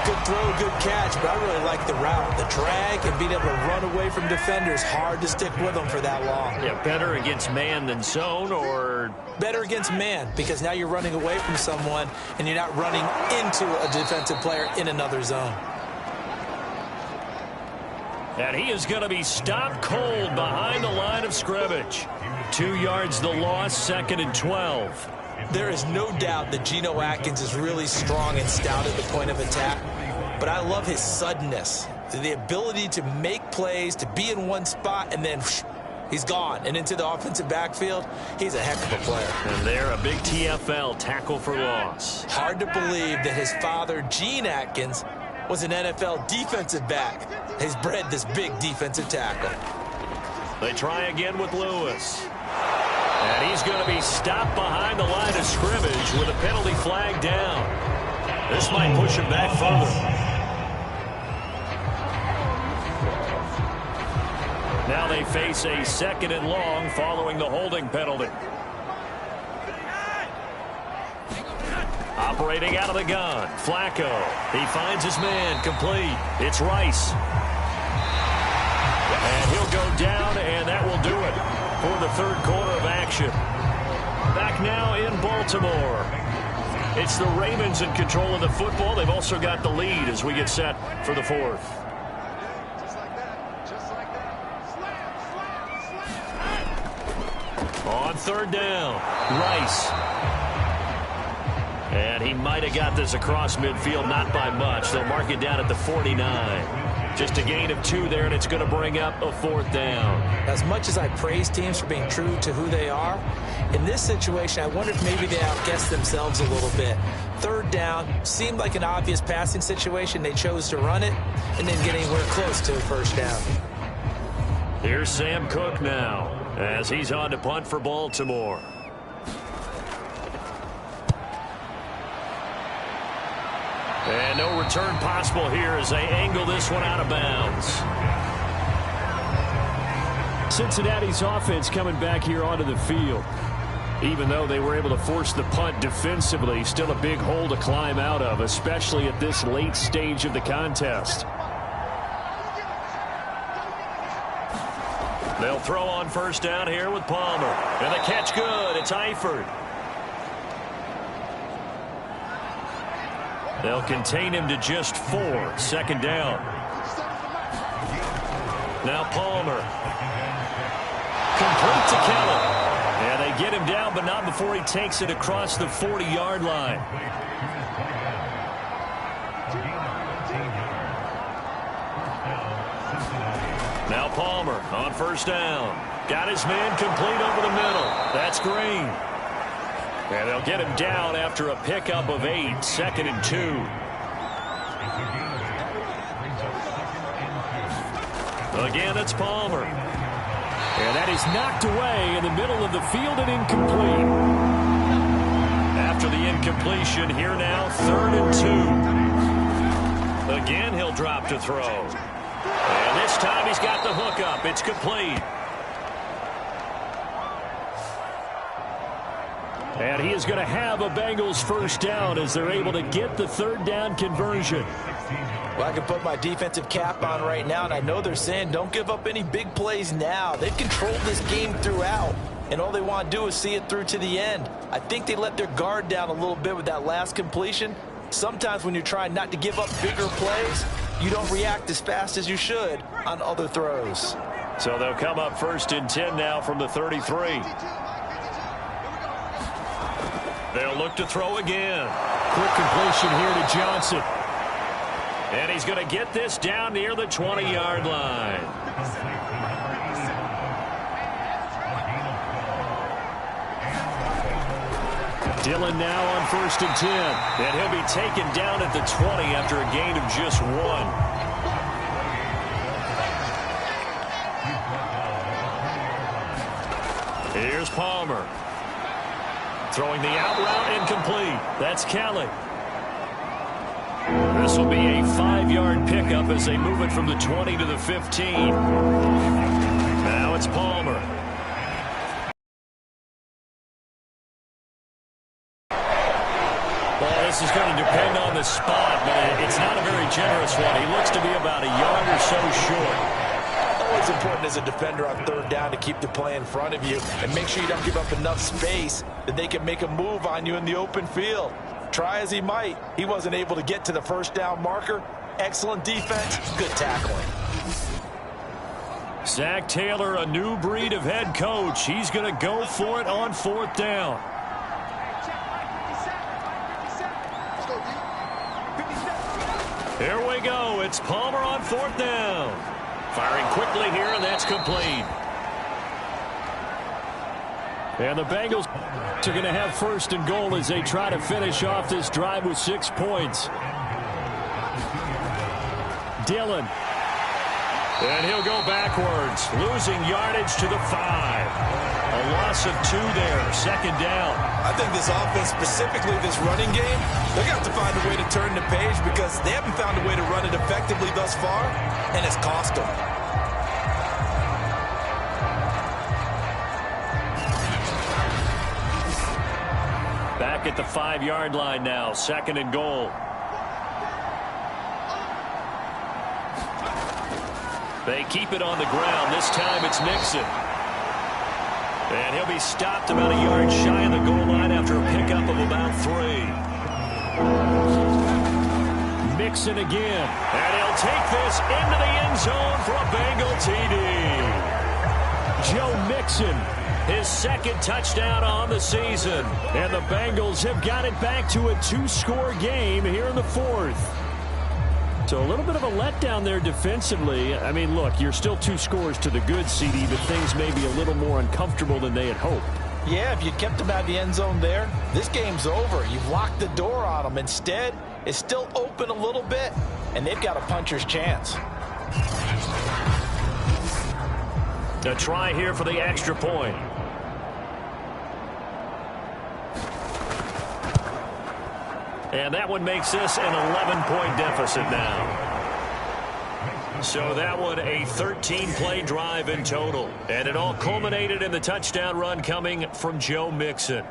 Good throw, good catch, but I really like the route. The drag and being able to run away from defenders, hard to stick with them for that long. Yeah, better against man than zone, or? Better against man, because now you're running away from someone and you're not running into a defensive player in another zone. And he is going to be stopped cold behind the line of scrimmage. 2 yards the loss, 2nd and 12. There is no doubt that Geno Atkins is really strong and stout at the point of attack, but I love his suddenness, the ability to make plays, to be in one spot, and then he's gone and into the offensive backfield. He's a heck of a player. And they're a big TFL, tackle for loss. Hard to believe that his father, Gene Atkins, was an NFL defensive back. He's bred this big defensive tackle. They try again with Lewis. And he's going to be stopped behind the line of scrimmage with a penalty flag down. This might push him back further. Now they face a 2nd and long following the holding penalty. Operating out of the gun, Flacco. He finds his man, complete. It's Rice. And he'll go down, and that will do it for the 3rd quarter of action. Back now in Baltimore. It's the Ravens in control of the football. They've also got the lead as we get set for the 4th. On 3rd down, Rice. And he might have got this across midfield, not by much. They'll mark it down at the 49. Just a gain of 2 there, and it's going to bring up a 4th down. As much as I praise teams for being true to who they are, in this situation, I wonder if maybe they outguessed themselves a little bit. 3rd down seemed like an obvious passing situation. They chose to run it and didn't get anywhere close to a 1st down. Here's Sam Cook now as he's on to punt for Baltimore. And no return possible here as they angle this one out of bounds. Cincinnati's offense coming back here onto the field. Even though they were able to force the punt defensively, still a big hole to climb out of, especially at this late stage of the contest. They'll throw on 1st down here with Palmer. And the catch good. It's Eifert. They'll contain him to just 4. 2nd down. Now Palmer. Complete to Kelly. And they get him down, but not before he takes it across the 40-yard line. Now Palmer on 1st down. Got his man complete over the middle. That's Green. And they'll get him down after a pickup of 8. 2nd and 2. Again, it's Palmer. And that is knocked away in the middle of the field and incomplete. After the incompletion, here now, 3rd and 2. Again, he'll drop to throw. And this time he's got the hook up. It's complete. And he is going to have a Bengals 1st down as they're able to get the 3rd down conversion. Well, I can put my defensive cap on right now, and I know they're saying don't give up any big plays now. They've controlled this game throughout, and all they want to do is see it through to the end. I think they let their guard down a little bit with that last completion. Sometimes when you're trying not to give up bigger plays, you don't react as fast as you should on other throws. So they'll come up 1st and 10 now from the 33. They'll look to throw again. Quick completion here to Johnson. And he's going to get this down near the 20-yard line. Dillon now on 1st and 10. And he'll be taken down at the 20 after a gain of just 1. Here's Palmer. Throwing the out route incomplete. That's Kelly. This will be a 5-yard pickup as they move it from the 20 to the 15. Now it's Palmer. Well, this is going to depend on the spot, but it's not a very generous one. He looks to be about a yard or so short. Always important as a defender on 3rd down to keep the play in front of you and make sure you don't give up enough space that they can make a move on you in the open field. Try as he might, he wasn't able to get to the 1st down marker. Excellent defense, good tackling. Zach Taylor, a new breed of head coach. He's going to go for it on 4th down. Here we go. It's Palmer on 4th down. Firing quickly here, and that's complete. And the Bengals are going to have 1st and goal as they try to finish off this drive with 6 points. Dillon. And he'll go backwards, losing yardage to the 5. A loss of 2 there, 2nd down. I think this offense, specifically this running game, they're going to have to find a way to turn the page because they haven't found a way to run it effectively thus far, and it's cost them. Back at the 5-yard line now, 2nd and goal. They keep it on the ground. This time it's Mixon. And he'll be stopped about a yard shy of the goal line after a pickup of about 3. Mixon again. And he'll take this into the end zone for a Bengal TD. Joe Mixon, his 2nd touchdown on the season. And the Bengals have got it back to a 2-score game here in the 4th. So a little bit of a letdown there defensively. I mean, look, you're still 2 scores to the good, CD, but things may be a little more uncomfortable than they had hoped. Yeah, if you kept them out of the end zone there, this game's over. You've locked the door on them. Instead, it's still open a little bit, and they've got a puncher's chance. A try here for the extra point. And that one makes this an 11-point deficit now. So that one a 13-play drive in total. And it all culminated in the touchdown run coming from Joe Mixon.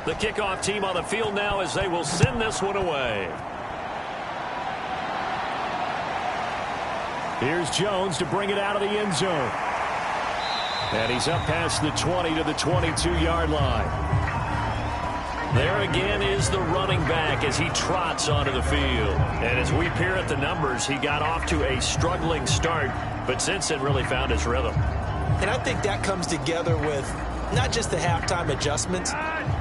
The kickoff team on the field now as they will send this one away. Here's Jones to bring it out of the end zone. And he's up past the 20 to the 22-yard line. There again is the running back as he trots onto the field. And as we peer at the numbers, he got off to a struggling start, but since then really found his rhythm. And I think that comes together with not just the halftime adjustments,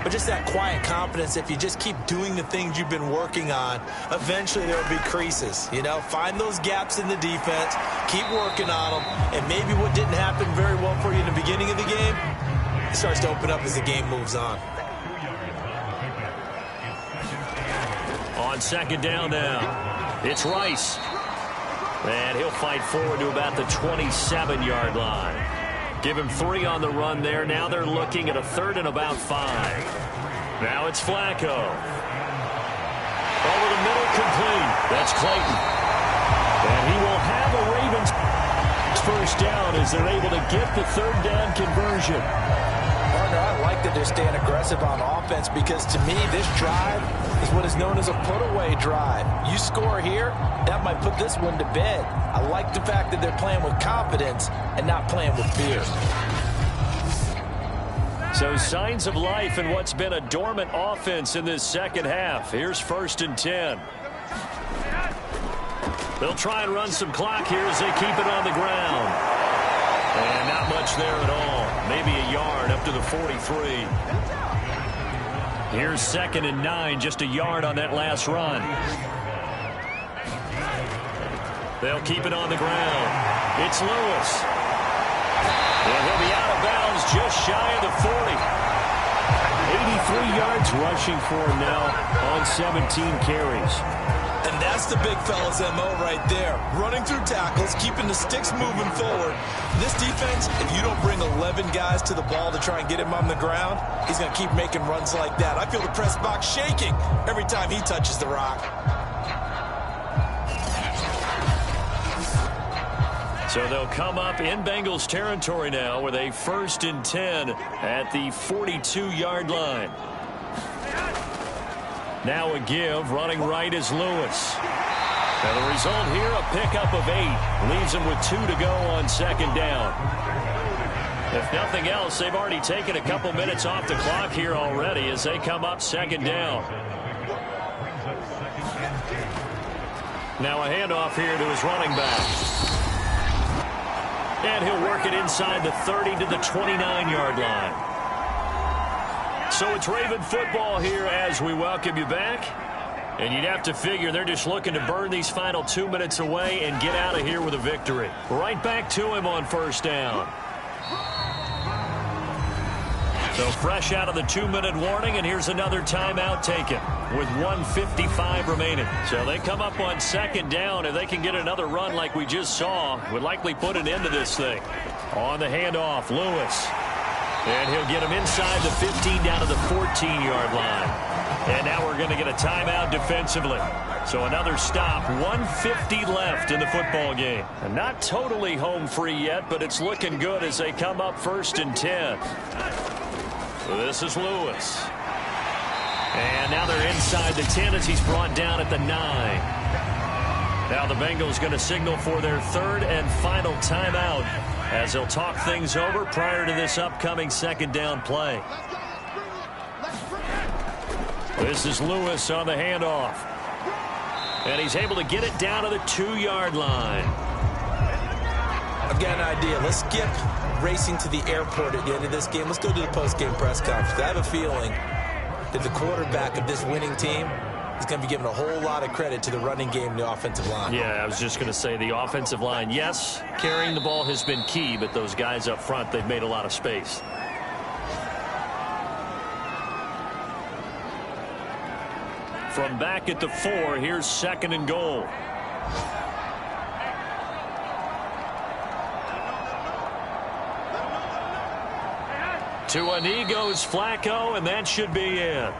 but just that quiet confidence. If you just keep doing the things you've been working on, eventually there will be creases. You know, find those gaps in the defense, keep working on them, and maybe what didn't happen very well for you in the beginning of the game, it starts to open up as the game moves on. On 2nd down now, it's Rice. And he'll fight forward to about the 27-yard line. Give him 3 on the run there. Now they're looking at a 3rd and about 5. Now it's Flacco. Over the middle, complete. That's Clayton. And he will have a Ravens first down as they're able to get the 3rd down conversion. Partner, I like that they're staying aggressive on offense because to me this drive is what is known as a put-away drive. You score here, that might put this one to bed. I like the fact that they're playing with confidence and not playing with fear. So signs of life in what's been a dormant offense in this 2nd half. Here's 1st and 10. They'll try and run some clock here as they keep it on the ground. And not much there at all. Maybe a yard up to the 43. Here's 2nd and 9, just a yard on that last run. They'll keep it on the ground. It's Lewis. And he'll be out of bounds just shy of the 40. 83 yards rushing for him now on 17 carries. And that's the big fella's MO right there. Running through tackles, keeping the sticks moving forward. This defense, if you don't bring 11 guys to the ball to try and get him on the ground, he's going to keep making runs like that. I feel the press box shaking every time he touches the rock. So they'll come up in Bengals territory now with a 1st and 10 at the 42-yard line. Now a give, running right is Lewis. And the result here, a pickup of 8. Leaves him with 2 to go on 2nd down. If nothing else, they've already taken a couple minutes off the clock here already as they come up 2nd down. Now a handoff here to his running back. And he'll work it inside the 30 to the 29-yard line. So it's Raven football here as we welcome you back. And you'd have to figure they're just looking to burn these final 2 minutes away and get out of here with a victory. Right back to him on first down. So fresh out of the 2-minute warning, and here's another timeout taken with 1:55 remaining. So they come up on second down. If they can get another run like we just saw, would likely put an end to this thing. On the handoff, Lewis. And he'll get him inside the 15 down to the 14-yard line. And now we're going to get a timeout defensively. So another stop, 1:50 left in the football game. And not totally home free yet, but it's looking good as they come up 1st and 10. This is Lewis. And now they're inside the 10 as he's brought down at the 9. Now the Bengals going to signal for their 3rd and final timeout as they'll talk things over prior to this upcoming 2nd down play. This is Lewis on the handoff. And he's able to get it down to the 2-yard line. I've got an idea. Let's skip racing to the airport at the end of this game. Let's go to the post-game press conference. I have a feeling that the quarterback of this winning team is going to be giving a whole lot of credit to the running game and the offensive line. Yeah, I was just going to say the offensive line, yes, carrying the ball has been key, but those guys up front, they've made a lot of space. From back at the 4, here's 2nd and goal. To a knee goes Flacco, and that should be it.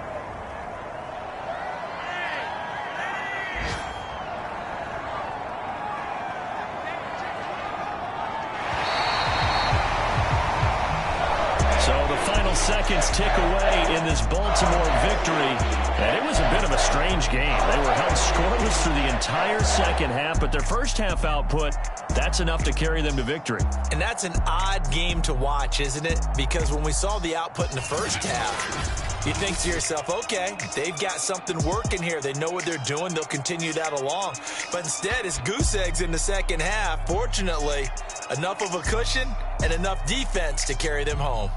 So the final seconds tick away in this Baltimore victory. And it was a bit of a strange game. They were held scoreless through the entire second half, but their first half output, that's enough to carry them to victory. And that's an odd game to watch, isn't it? Because when we saw the output in the first half, you think to yourself, okay, they've got something working here. They know what they're doing. They'll continue that along. But instead, it's goose eggs in the second half. Fortunately, enough of a cushion and enough defense to carry them home.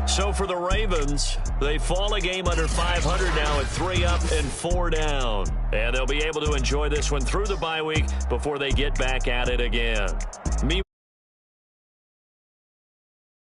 So for the Ravens, they fall a game under 500 now at 3 up and 4 down. And they'll be able to enjoy this one through the bye week before they get back at it again.